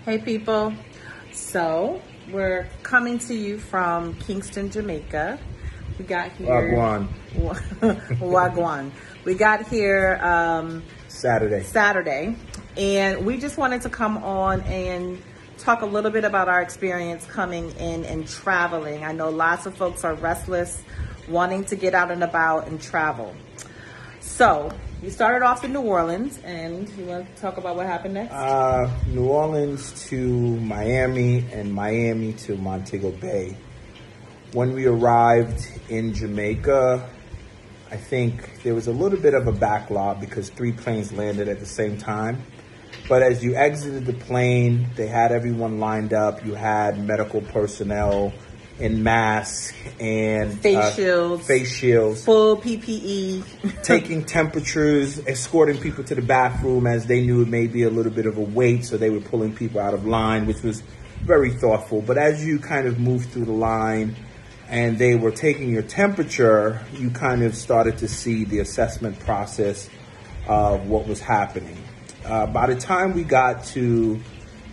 Hey people, so we're coming to you from Kingston, Jamaica. We got here Wagwan. Wagwan. We got here Saturday, and we just wanted to come on and talk a little bit about our experience coming in and traveling. I know lots of folks are restless, wanting to get out and about and travel. So we started off in New Orleans, and you want to talk about what happened next? New Orleans to Miami, and Miami to Montego Bay. When we arrived in Jamaica, I think there was a little bit of a backlog because 3 planes landed at the same time. But as you exited the plane, they had everyone lined up. You had medical personnel in masks and face shields, full PPE, taking temperatures, escorting people to the bathroom as they knew it may be a little bit of a wait. So they were pulling people out of line, which was very thoughtful. But as you kind of moved through the line and they were taking your temperature, you kind of started to see the assessment process of what was happening. By the time we got to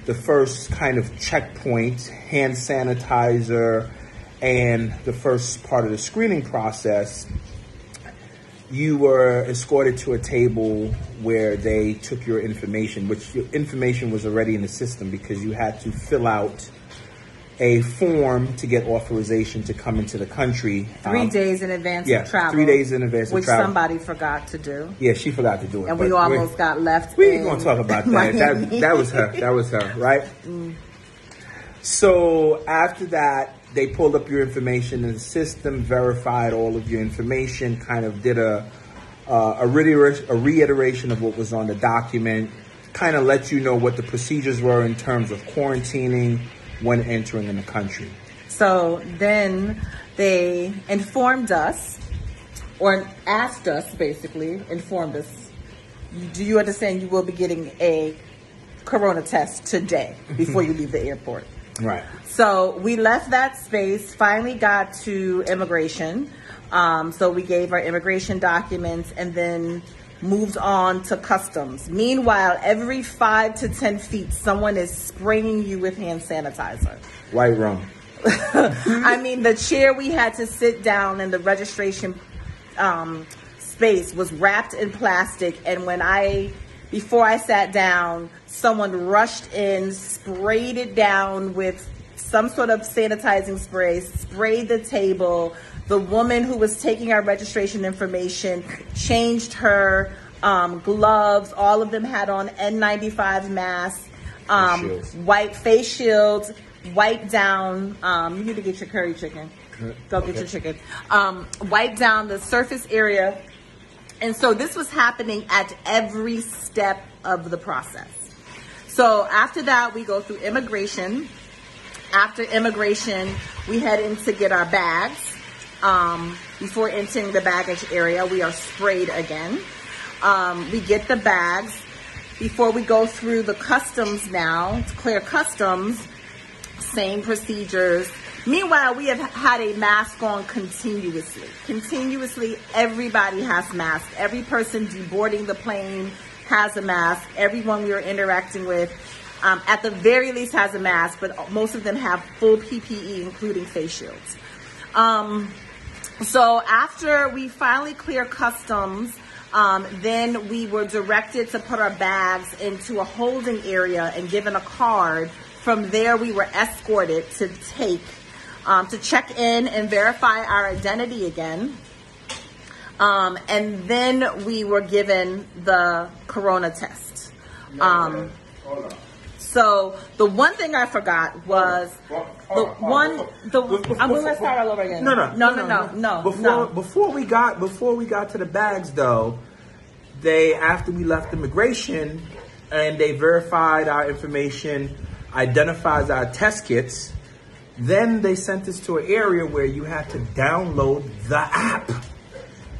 the first kind of checkpoint, hand sanitizer, and the first part of the screening process, you were escorted to a table where they took your information, which your information was already in the system because you had to fill out a form to get authorization to come into the country. 3 days in advance of travel. 3 days in advance of travel. Which somebody forgot to do. Yeah, she forgot to do it. And we almost got left. We ain't going to talk about that. That was her. That was her, right? Mm. So after that, they pulled up your information in the system, verified all of your information, kind of did a reiteration of what was on the document, kind of let you know what the procedures were in terms of quarantining when entering in the country. So then they informed us, or asked us, basically, informed us, do you understand you will be getting a corona test today before you leave the airport? Right. So we left that space, finally got to immigration. So we gave our immigration documents and then moved on to customs. Meanwhile, every 5 to 10 feet, someone is spraying you with hand sanitizer. White rum. I mean, the chair we had to sit down in the registration space was wrapped in plastic. And before I sat down, someone rushed in, sprayed it down with some sort of sanitizing spray, sprayed the table. The woman who was taking our registration information changed her gloves. All of them had on N95 masks, white face shields, wipe down. You need to get your curry chicken. Go get your chicken. Wipe down the surface area. And so this was happening at every step of the process. So after that, we go through immigration. After immigration, we head in to get our bags. Before entering the baggage area, we are sprayed again. We get the bags. Before we go through the customs now, to clear customs, same procedures. Meanwhile, we have had a mask on continuously. Continuously, everybody has masks. Every person deboarding the plane has a mask. Everyone we are interacting with, at the very least, has a mask, but most of them have full PPE, including face shields. So after we finally clear customs, then we were directed to put our bags into a holding area and given a card. From there, we were escorted to check in and verify our identity again. And then we were given the corona test. So the one thing I forgot was I'm going to start all over again. No. Before we got to the bags though, after we left immigration and they verified our information, identified our test kits, then they sent us to an area where you had to download the app.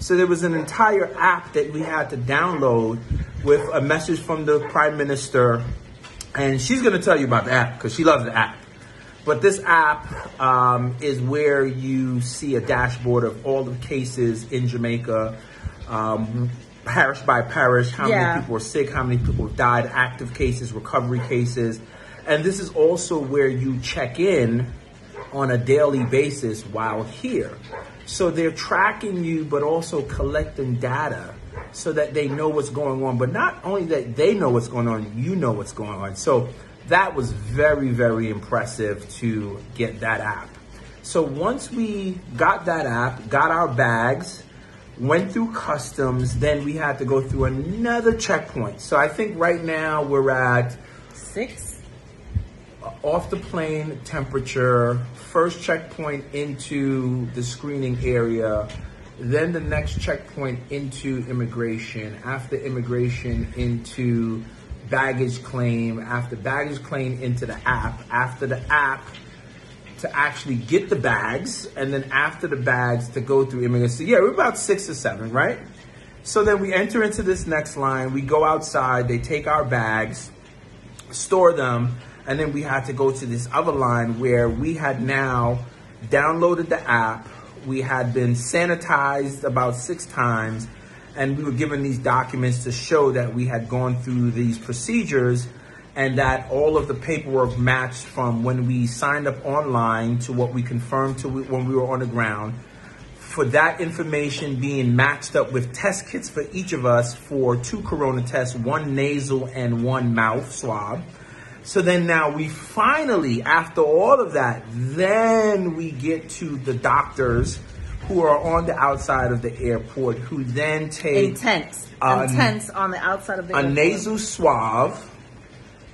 So there was an entire app that we had to download with a message from the Prime Minister. And she's going to tell you about the app because she loves the app. But this app is where you see a dashboard of all the cases in Jamaica, parish by parish, how many people are sick, how many people have died, active cases, recovery cases. And this is also where you check in on a daily basis while here. So they're tracking you, but also collecting data so that they know what's going on. But not only that they know what's going on, you know what's going on. So that was very, very impressive to get that app. So once we got that app, got our bags, went through customs, then we had to go through another checkpoint. So I think right now we're at 6. Off the plane temperature, first checkpoint into the screening area, then the next checkpoint into immigration, after immigration into baggage claim, after baggage claim into the app, after the app to actually get the bags, and then after the bags to go through immigration. So yeah, we're about 6 or 7, right? So then we enter into this next line, we go outside, they take our bags, store them, and then we had to go to this other line where we had now downloaded the app. We had been sanitized about 6 times, and we were given these documents to show that we had gone through these procedures and that all of the paperwork matched from when we signed up online to what we confirmed to when we were on the ground. For that information being matched up with test kits for each of us for 2 corona tests, 1 nasal and 1 mouth swab. So then now we finally, after all of that, then we get to the doctors who are on the outside of the airport, who then take intense on the outside of the airport. Nasal swab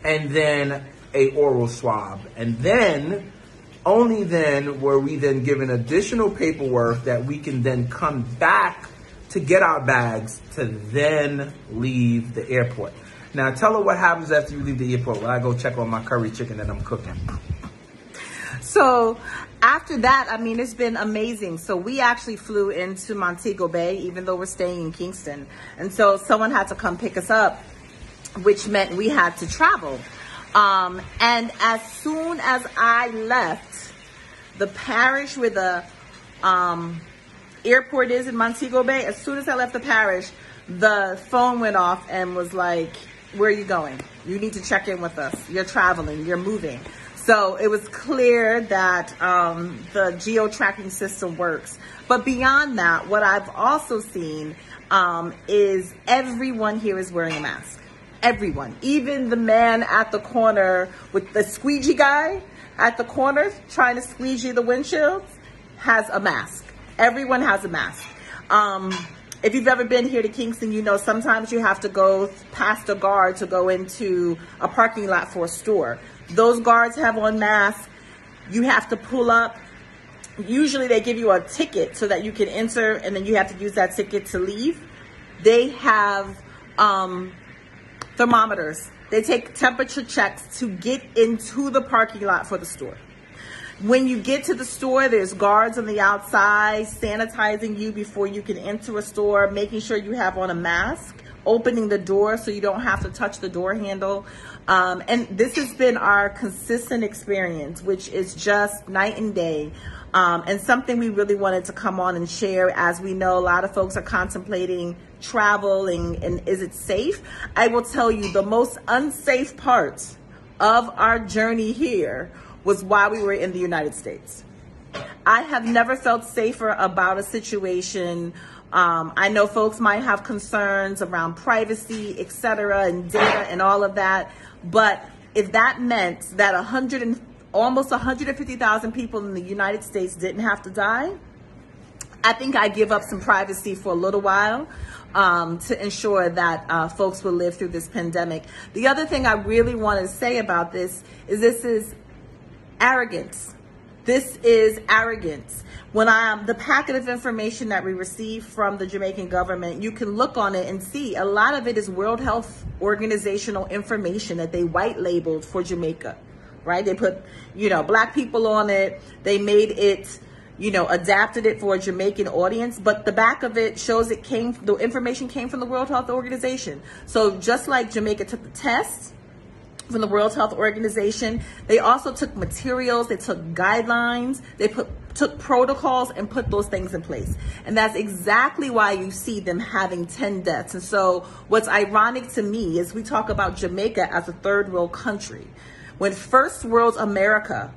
and then a oral swab. And then, only then were we then given additional paperwork that we can then come back to get our bags to then leave the airport. Now, tell her what happens after you leave the airport when I go check on my curry chicken that I'm cooking. So after that, I mean, it's been amazing. So we actually flew into Montego Bay, even though we're staying in Kingston. And so someone had to come pick us up, which meant we had to travel. And as soon as I left the parish where the airport is in Montego Bay, as soon as I left the parish, the phone went off and was like, where are you going? You need to check in with us. You're traveling, you're moving. So it was clear that the geo-tracking system works. But beyond that, what I've also seen is everyone here is wearing a mask. Everyone, even the man at the corner with the squeegee guy at the corner trying to squeegee the windshields has a mask. Everyone has a mask. If you've ever been here to Kingston, you know sometimes you have to go past a guard to go into a parking lot for a store. Those guards have on masks. You have to pull up. Usually they give you a ticket so that you can enter, and then you have to use that ticket to leave. They have thermometers. They take temperature checks to get into the parking lot for the store. When you get to the store, there's guards on the outside sanitizing you before you can enter a store, making sure you have on a mask, opening the door so you don't have to touch the door handle. And this has been our consistent experience, which is just night and day. And something we really wanted to come on and share, as we know a lot of folks are contemplating travel and is it safe? I will tell you the most unsafe part of our journey here was while we were in the United States. I have never felt safer about a situation. I know folks might have concerns around privacy, et cetera, and data and all of that. But if that meant that almost 150,000 people in the United States didn't have to die, I think I give up some privacy for a little while to ensure that folks will live through this pandemic. The other thing I really want to say about this is arrogance. This is arrogance. When the packet of information that we received from the Jamaican government, you can look on it and see a lot of it is World Health Organizational information that they white labeled for Jamaica, right? They put, Black people on it. They made it, adapted it for a Jamaican audience, but the back of it shows the information came from the World Health Organization. So just like Jamaica took the test from the World Health Organization, they also took materials, they took guidelines, they took protocols and put those things in place. And that's exactly why you see them having 10 deaths. And so what's ironic to me is we talk about Jamaica as a third world country. when first world America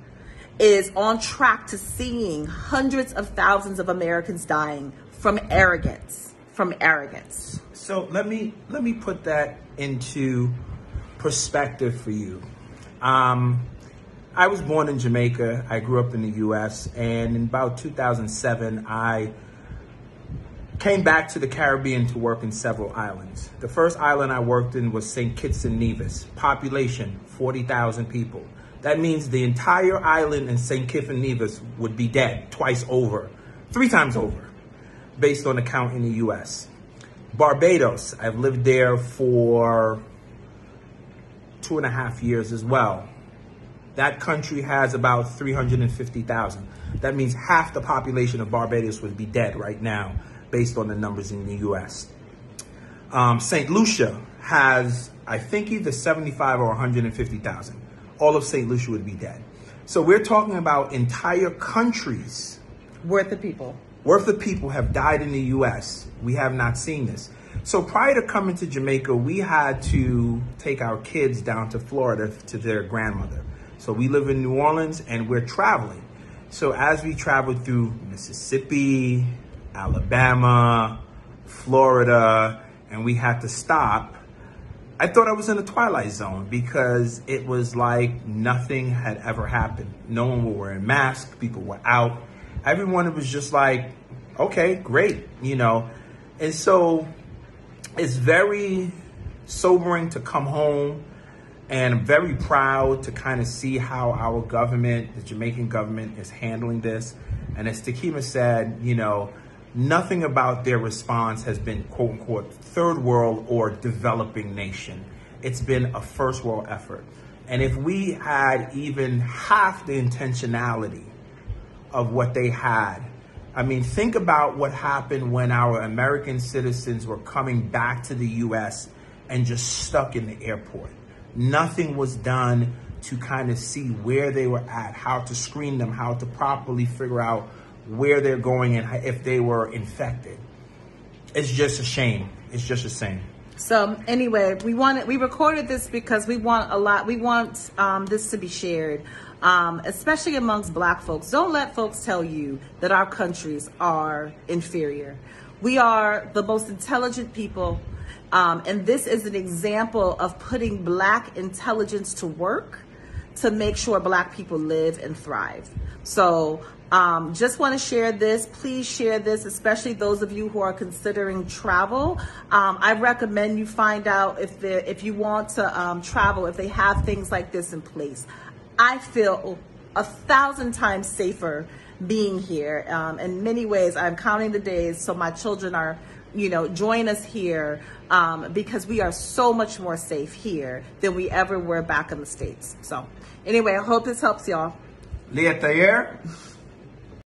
is on track to seeing hundreds of thousands of Americans dying from arrogance, So let me put that into perspective for you. I was born in Jamaica. I grew up in the U.S. and in about 2007, I came back to the Caribbean to work in several islands. The first island I worked in was St. Kitts and Nevis. Population, 40,000 people. That means the entire island in St. Kitts and Nevis would be dead twice over, 3 times over, based on the count in the U.S. Barbados, I've lived there for 2.5 years as well. That country has about 350,000. That means half the population of Barbados would be dead right now, based on the numbers in the U.S. St. Lucia has, I think, either 75 or 150,000. All of St. Lucia would be dead. So we're talking about entire countries worth of people have died in the U.S. We have not seen this. So prior to coming to Jamaica, we had to take our kids down to Florida to their grandmother. So we live in New Orleans and we're traveling. So as we traveled through Mississippi, Alabama, Florida, and we had to stop, I thought I was in a twilight zone because it was like nothing had ever happened. No one was wearing masks, people were out. Everyone was just like, okay, great, you know. And so it's very sobering to come home, and I'm very proud to kind of see how our government, the Jamaican government, is handling this. And as Takima said, you know, nothing about their response has been, quote unquote, third world or developing nation. It's been a first world effort. And if we had even half the intentionality of what they had, I mean, think about what happened when our American citizens were coming back to the U.S. and just stuck in the airport. Nothing was done to kind of see where they were at, how to screen them, how to properly figure out where they're going and if they were infected. It's just a shame. It's just a shame. So anyway, we recorded this because we want this to be shared, especially amongst Black folks. Don't let folks tell you that our countries are inferior. We are the most intelligent people, and this is an example of putting Black intelligence to work to make sure Black people live and thrive. So just want to share this. Please share this, especially those of you who are considering travel. I recommend you find out if you want to travel, if they have things like this in place. I feel 1,000 times safer being here. In many ways, I'm counting the days so my children are, join us here because we are so much more safe here than we ever were back in the States. So anyway, I hope this helps y'all. Leah Tayer.